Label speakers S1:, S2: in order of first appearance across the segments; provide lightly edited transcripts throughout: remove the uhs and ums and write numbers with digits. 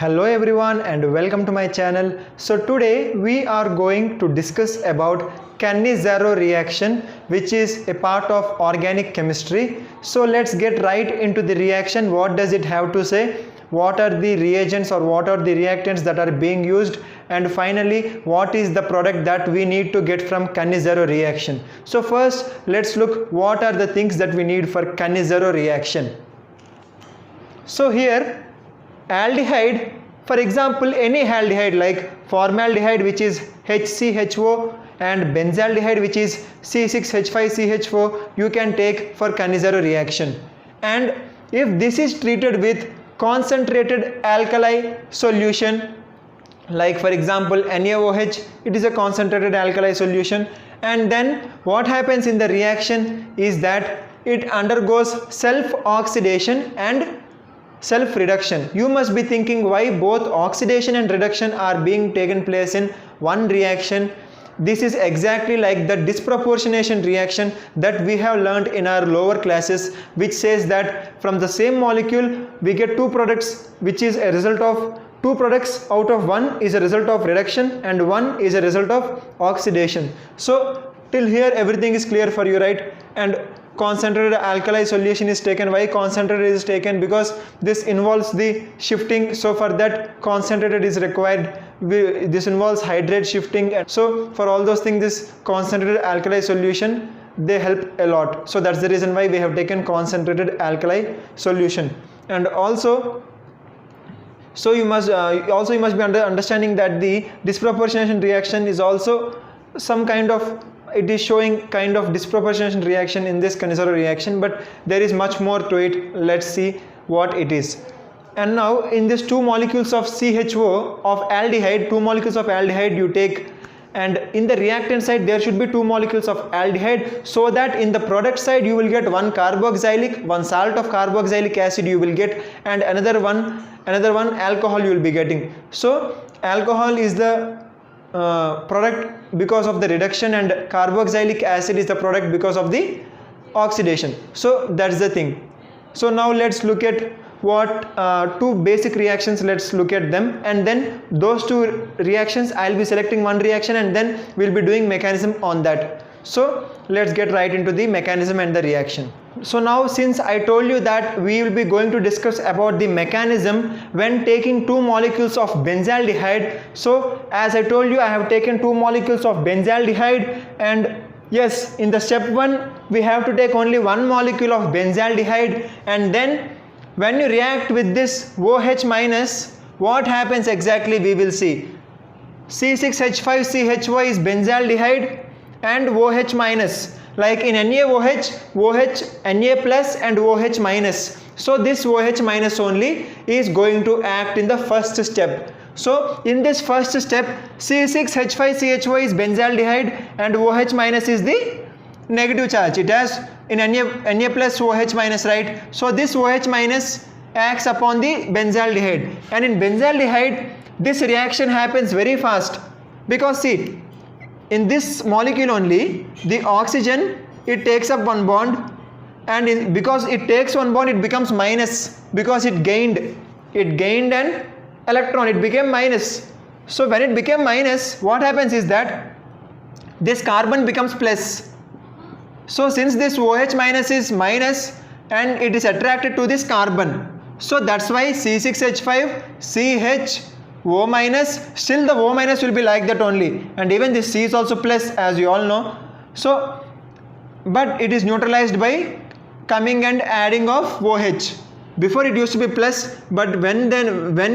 S1: Hello everyone and welcome to my channel. So today we are going to discuss about Cannizzaro reaction, which is a part of organic chemistry. So let's get right into the reaction. What does it have to say? What are the reagents or what are the reactants that are being used? And finally, what is the product that we need to get from Cannizzaro reaction? So first, let's look what are the things that we need for Cannizzaro reaction. So here, aldehyde, for example, any aldehyde like formaldehyde, which is HCHO, and benzaldehyde, which is C6H5CH4, you can take for Cannizzaro reaction. And if this is treated with concentrated alkali solution, like for example NaOH, it is a concentrated alkali solution, and then what happens in the reaction is that it undergoes self-oxidation and self-reduction. You must be thinking why both oxidation and reduction are being taken place in one reaction. This is exactly like the disproportionation reaction that we have learned in our lower classes, which says that from the same molecule we get two products, which is a result of two products out of one is a result of reduction and one is a result of oxidation. So till here everything is clear for you, right? And concentrated alkali solution is taken. Why concentrated is taken? Because this involves the shifting, so for that concentrated is required. This involves hydrate shifting, and so for all those things this concentrated alkali solution, they help a lot. So that's the reason why we have taken concentrated alkali solution. And also, so you must be understanding that the disproportionation reaction is also some kind of, it is showing kind of disproportionation reaction in this Cannizzaro reaction, but there is much more to it. Let's see what it is. And now in this two molecules of CHO of aldehyde, two molecules of aldehyde you take, and in the reactant side there should be two molecules of aldehyde, so that in the product side you will get one carboxylic, one salt of carboxylic acid you will get, and another one alcohol you will be getting. So alcohol is the product because of the reduction, and carboxylic acid is the product because of the oxidation. So that's the thing. So now let's look at what two basic reactions, let's look at them, and then those two reactions I'll be selecting one reaction and then we'll be doing mechanism on that. So let's get right into the mechanism and the reaction. So now, since I told you that we will be going to discuss about the mechanism when taking two molecules of benzaldehyde, so as I told you, I have taken two molecules of benzaldehyde, and yes, in the step 1 we have to take only one molecule of benzaldehyde, and then when you react with this OH minus, what happens exactly we will see. C6H5CHO is benzaldehyde and OH minus, like in NaOH, OH, Na plus and OH minus. So this OH minus only is going to act in the first step. So in this first step, C6H5CHO is benzaldehyde and OH minus is the negative charge. It has in Na plus OH minus, right? So this OH minus acts upon the benzaldehyde, and in benzaldehyde this reaction happens very fast, because see, in this molecule only the oxygen, it takes up one bond, and because it takes one bond it becomes minus, because it gained an electron, it became minus. So when it became minus, what happens is that this carbon becomes plus. So since this OH minus is minus and it is attracted to this carbon, so that's why C6H5 CHO minus, still the O minus will be like that only, and even this C is also plus, as you all know. So but it is neutralized by coming and adding of OH. Before it used to be plus, but when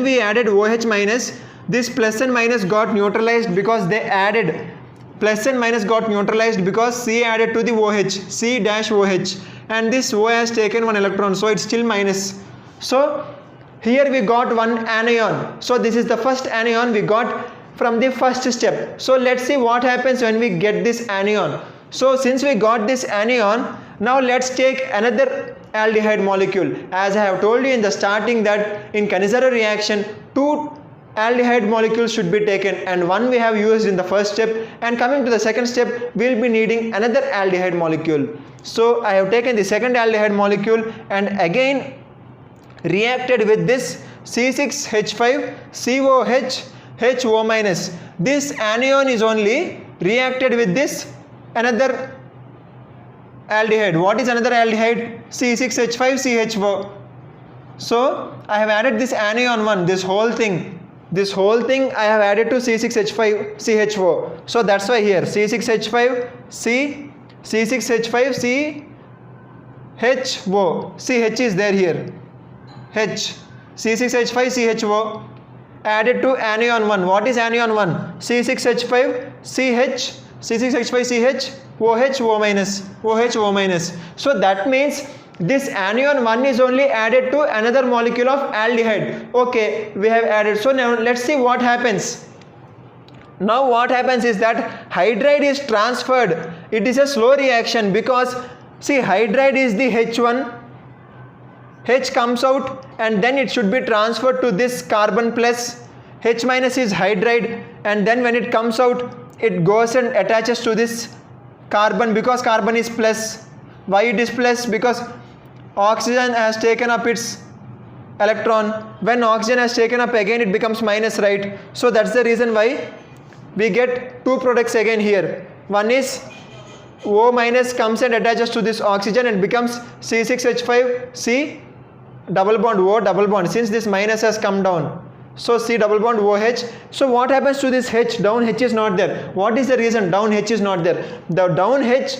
S1: we added OH minus, this plus and minus got neutralized, because they added plus and minus got neutralized because C added to the OH, C dash OH, and this O has taken one electron, so it's still minus. So here we got one anion. So this is the first anion we got from the first step. So let's see what happens when we get this anion. So since we got this anion, now let's take another aldehyde molecule. As I have told you in the starting that in Cannizzaro reaction, two aldehyde molecules should be taken, and one we have used in the first step, and coming to the second step we'll be needing another aldehyde molecule. So I have taken the second aldehyde molecule and again reacted with this C6H5 COH HO minus. This anion is only reacted with this another aldehyde. What is another aldehyde? C6H5 CHO. So I have added this anion 1, this whole thing I have added to C6H5 CHO. So that's why here C6H5 C6H5 CHO. CH is there here. H. C6H5 CHO added to anion 1. What is anion 1? C6H5 CH C6H5 CH OH O minus. So that means this anion 1 is only added to another molecule of aldehyde. Okay, we have added. So now let's see what happens. Now what happens is that hydride is transferred. It is a slow reaction because see, hydride is the H1. H comes out and then it should be transferred to this carbon plus. H minus is hydride, and then when it comes out, it goes and attaches to this carbon because carbon is plus. Why it is plus? Because oxygen has taken up its electron. When oxygen has taken up again, it becomes minus, right? So that's the reason why we get two products again here. One is O minus comes and attaches to this oxygen and becomes C6H5 C double bond O double bond, since this minus has come down. So C double bond OH. So what happens to this H? Down H is not there. What is the reason down H is not there? The down H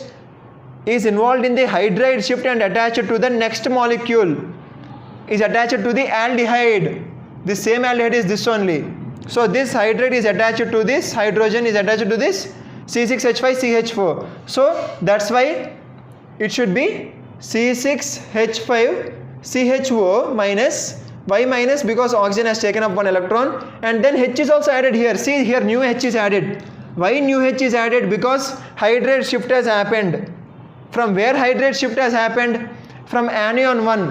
S1: is involved in the hydride shift and attached to the next molecule. Is attached to the aldehyde. The same aldehyde is this only. So this hydride is attached to this, hydrogen is attached to this C6H5 CH4. So that's why it should be C6H5 CHO minus. Why minus? Because oxygen has taken up one electron, and then H is also added here. See here, new H is added. Why new H is added? Because hydride shift has happened. From where hydride shift has happened? From anion 1.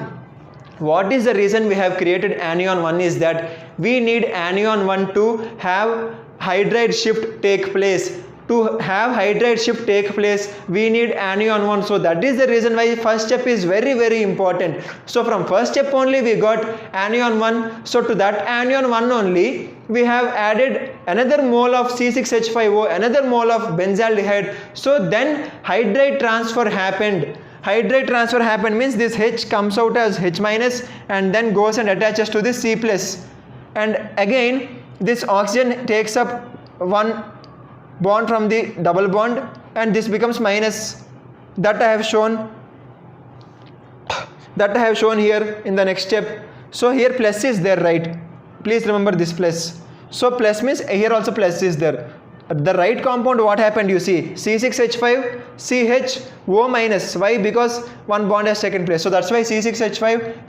S1: What is the reason we have created anion 1 is that we need anion 1 to have hydride shift take place. To have hydride shift take place, we need anion 1. So that is the reason why first step is very, very important. So from first step only we got anion 1. So to that anion 1 only we have added another mole of C6H5O, another mole of benzaldehyde. So then hydride transfer happened. Hydride transfer happened means this H comes out as H minus and then goes and attaches to this C plus. And again this oxygen takes up one bond from the double bond and this becomes minus. That I have shown here in the next step. So here plus is there, right? Please remember this plus. So plus means here also plus is there. The right compound, what happened? You see C6H5 CHO minus. Why? Because one bond has taken place. So that's why C6H5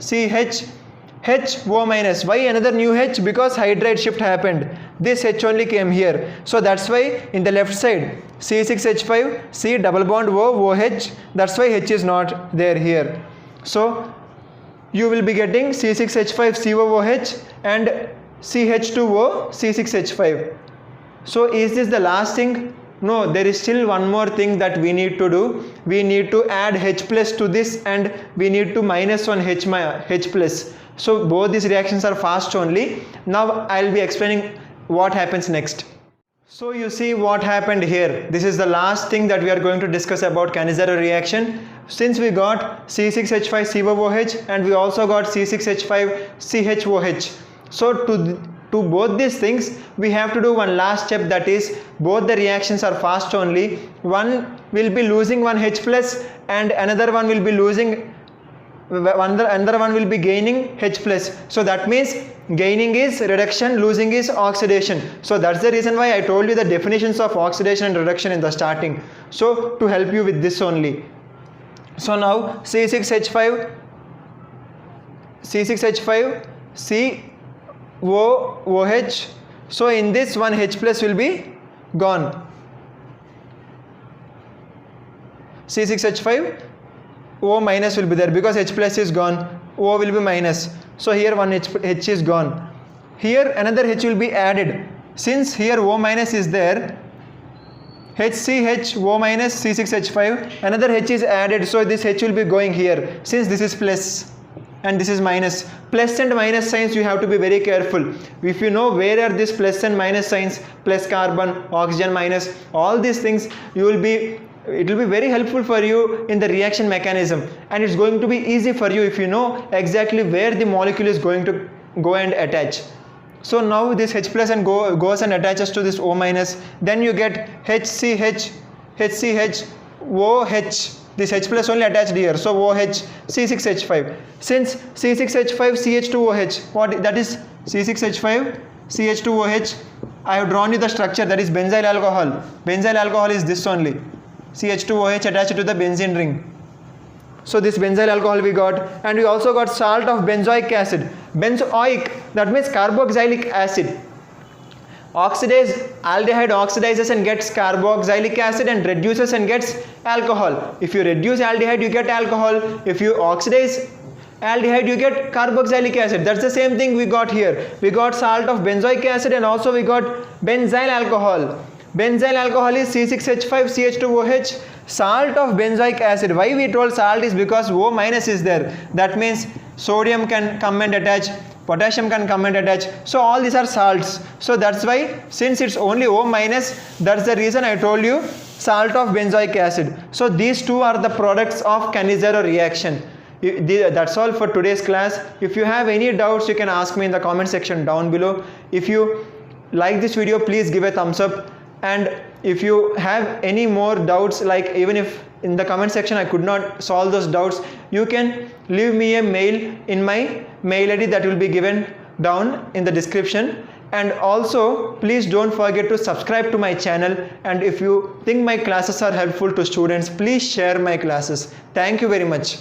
S1: CHO minus. Why another new H? Because hydride shift happened. This H only came here. So that's why in the left side C6H5 C double bond OH. That's why H is not there here. So you will be getting C6H5 COOH and CH2O C6H5. So is this the last thing? No, there is still one more thing that we need to do. We need to add H plus to this and we need to minus one H plus. So both these reactions are fast only. Now I will be explaining what happens next. So you see what happened here. This is the last thing that we are going to discuss about Cannizzaro reaction. Since we got C6H5 COOH and we also got C6H5 CHOH. So to both these things we have to do one last step, that is both the reactions are fast only. One will be losing one H plus and another one will be losing, another one will be gaining H plus. So that means gaining is reduction, losing is oxidation. So that's the reason why I told you the definitions of oxidation and reduction in the starting. So to help you with this only. So now C6H5 COOH. So in this one H plus will be gone. C6H5 O minus will be there because H plus is gone. O will be minus. So here one H is gone. Here another H will be added. Since here O minus is there, HCH O minus C6H5, another H is added. So this H will be going here since this is plus. and this is minus. Plus and minus signs you have to be very careful. If you know where are these plus and minus signs, plus carbon, oxygen minus, all these things, it will be very helpful for you in the reaction mechanism, and it's going to be easy for you if you know exactly where the molecule is going to go and attach. So now this H plus and goes and attaches to this O minus, then you get HCH, HCH, OH. This H plus only attached here, so OH, C6H5. Since C6H5 CH2OH, what that is C6H5 CH2OH, I have drawn you the structure, that is benzyl alcohol. Benzyl alcohol is this only, CH2OH attached to the benzene ring. So this benzyl alcohol we got, and we also got salt of benzoic acid. Benzoic, that means carboxylic acid. Oxidize, aldehyde oxidizes and gets carboxylic acid and reduces and gets alcohol. If you reduce aldehyde, you get alcohol. If you oxidize aldehyde, you get carboxylic acid. That's the same thing we got here. We got salt of benzoic acid and also we got benzyl alcohol. Benzyl alcohol is C6H5CH2OH. Salt of benzoic acid. Why we told salt is because O minus is there. That means sodium can come and attach, potassium can come and attach. So all these are salts. So that's why, since it's only O minus, that's the reason I told you salt of benzoic acid. So these two are the products of Cannizzaro reaction. That's all for today's class. If you have any doubts, you can ask me in the comment section down below. If you like this video, please give a thumbs up. And if you have any more doubts, like even if in the comment section I could not solve those doubts, you can leave me a mail in my mail ID that will be given down in the description. And also please don't forget to subscribe to my channel, and if you think my classes are helpful to students, please share my classes. Thank you very much.